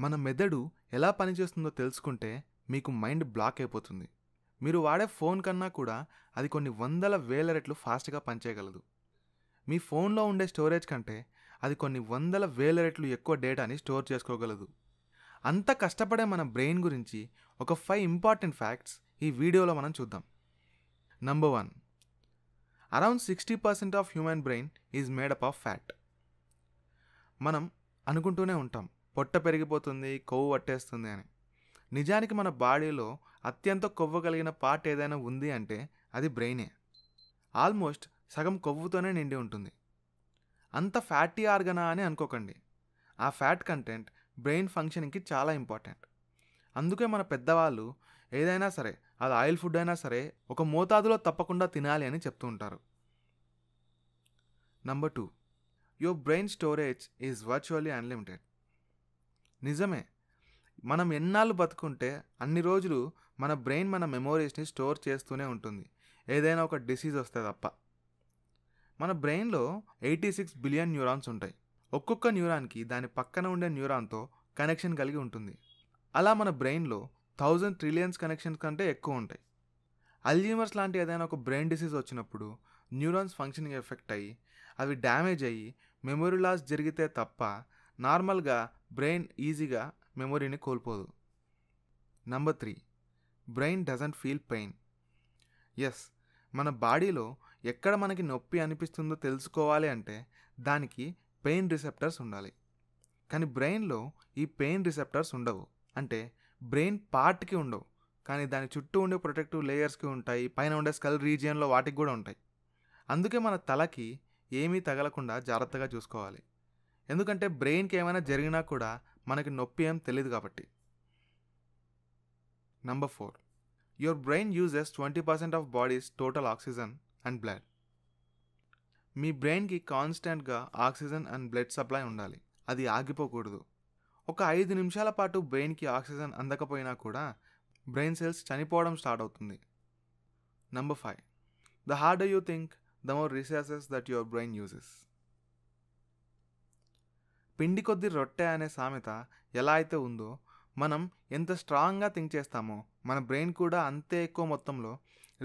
మన మెదడు ఎలా పనిచేస్తుందో తెలుసుకుంటే మీకు మైండ్ బ్లాక్ అయిపోతుంది. మీరు వాడే ఫోన్ కన్నా కూడా అది కొన్ని వందల వేల రెట్లు ఫాస్ట్‌గా పనిచేయగలదు. మీ ఫోన్‌లో ఉండే స్టోరేజ్ కంటే అది కొన్ని వందల వేల రెట్లు ఎక్కువ డేటాని స్టోర్ చేసుకోగలదు. అంత కష్టపడే మన బ్రెయిన్ గురించి ఒక 5 ఇంపార్టెంట్ ఫ్యాక్ట్స్ ఈ వీడియోలో మనం చూద్దాం. Number 1, around 60% of human brain is made up of fat. మనం అనుకుంటూనే ఉంటాం, పొట్ట పెరిగిపోతుంది, కొవ్వు పట్టేస్తుంది అని. నిజానికి మన బాడీలో అత్యంత కొవ్వు కలిగిన పార్ట్ ఏదైనా ఉంది అంటే అది బ్రెయినే. ఆల్మోస్ట్ సగం కొవ్వుతోనే నిండి ఉంటుంది. అంత ఫ్యాటీ ఆర్గనా అని అనుకోకండి. ఆ ఫ్యాట్ కంటెంట్ బ్రెయిన్ ఫంక్షనింగ్కి చాలా ఇంపార్టెంట్. అందుకే మన పెద్దవాళ్ళు ఏదైనా సరే, అది ఆయిల్ ఫుడ్ అయినా సరే, ఒక మోతాదులో తప్పకుండా తినాలి అని చెప్తూ ఉంటారు. Number 2, your brain storage is virtually unlimited. నిజమే, మనం ఎన్నాళ్ళు బతుకుంటే అన్ని రోజులు మన బ్రెయిన్ మన మెమోరీస్ని స్టోర్ చేస్తూనే ఉంటుంది, ఏదైనా ఒక డిసీజ్ వస్తే తప్ప. మన బ్రెయిన్లో 86 బిలియన్ న్యూరాన్స్ ఉంటాయి. ఒక్కొక్క న్యూరాన్కి దాని పక్కన ఉండే న్యూరాన్తో కనెక్షన్ కలిగి ఉంటుంది. అలా మన బ్రెయిన్లో 1000 ట్రిలియన్స్ కనెక్షన్స్ కంటే ఎక్కువ ఉంటాయి. అల్జీమర్స్ లాంటి ఏదైనా ఒక బ్రెయిన్ డిసీజ్ వచ్చినప్పుడు న్యూరాన్స్ ఫంక్షనింగ్ ఎఫెక్ట్ అయ్యి అవి డ్యామేజ్ అయ్యి మెమొరీ లాస్ జరిగితే తప్ప నార్మల్గా బ్రెయిన్ ఈజీగా మెమొరీని కోల్పోదు. Number 3, brain doesn't feel pain. Yes, మన బాడీలో ఎక్కడ మనకి నొప్పి అనిపిస్తుందో తెలుసుకోవాలి అంటే దానికి పెయిన్ రిసెప్టర్స్ ఉండాలి. కానీ బ్రెయిన్లో ఈ పెయిన్ రిసెప్టర్స్ ఉండవు. అంటే బ్రెయిన్ పార్ట్కి ఉండవు, కానీ దాని చుట్టూ ఉండే ప్రొటెక్టివ్ లేయర్స్కి ఉంటాయి, పైన ఉండే స్కల్ రీజియన్లో వాటికి కూడా ఉంటాయి. అందుకే మన తలకి ఏమీ తగలకుండా జాగ్రత్తగా చూసుకోవాలి. ఎందుకంటే బ్రెయిన్కి ఏమైనా జరిగినా కూడా మనకి నొప్పి ఏం తెలియదు కాబట్టి. Number 4, your brain uses 20% of body's total oxygen and blood. మీ బ్రెయిన్కి కాన్స్టెంట్గా ఆక్సిజన్ అండ్ బ్లడ్ సప్లై ఉండాలి, అది ఆగిపోకూడదు. ఒక 5 నిమిషాల పాటు బ్రెయిన్కి ఆక్సిజన్ అందకపోయినా కూడా బ్రెయిన్ సెల్స్ చనిపోవడం స్టార్ట్ అవుతుంది. Number 5, the harder you think, the more resources that your brain uses. పిండి కొద్ది రొట్టె అనే సామెత ఎలా అయితే ఉందో, మనం ఎంత స్ట్రాంగ్గా థింక్ చేస్తామో మన బ్రెయిన్ కూడా అంతే ఎక్కువ మొత్తంలో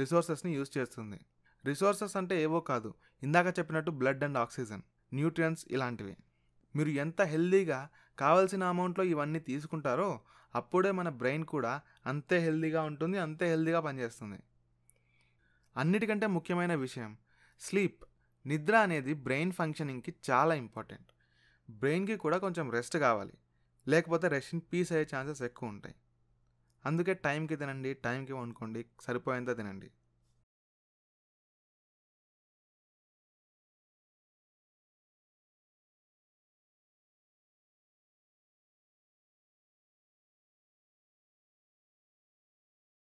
రిసోర్సెస్ని యూజ్ చేస్తుంది. రిసోర్సెస్ అంటే ఏవో కాదు, ఇందాక చెప్పినట్టు బ్లడ్ అండ్ ఆక్సిజన్, న్యూట్రియంట్స్ ఇలాంటివి. మీరు ఎంత హెల్దీగా కావాల్సిన అమౌంట్లో ఇవన్నీ తీసుకుంటారో అప్పుడే మన బ్రెయిన్ కూడా అంతే హెల్దీగా ఉంటుంది, అంతే హెల్దీగా పనిచేస్తుంది. అన్నిటికంటే ముఖ్యమైన విషయం స్లీప్. నిద్ర అనేది బ్రెయిన్ ఫంక్షనింగ్కి చాలా ఇంపార్టెంట్. బ్రెయిన్కి కూడా కొంచెం రెస్ట్ కావాలి, లేకపోతే రెస్ట్ ఇన్ పీస్ అయ్యే ఛాన్సెస్ ఎక్కువ ఉంటాయి. అందుకే టైంకి తినండి, టైంకి వండుకోండి, సరిపోయేంత తినండి.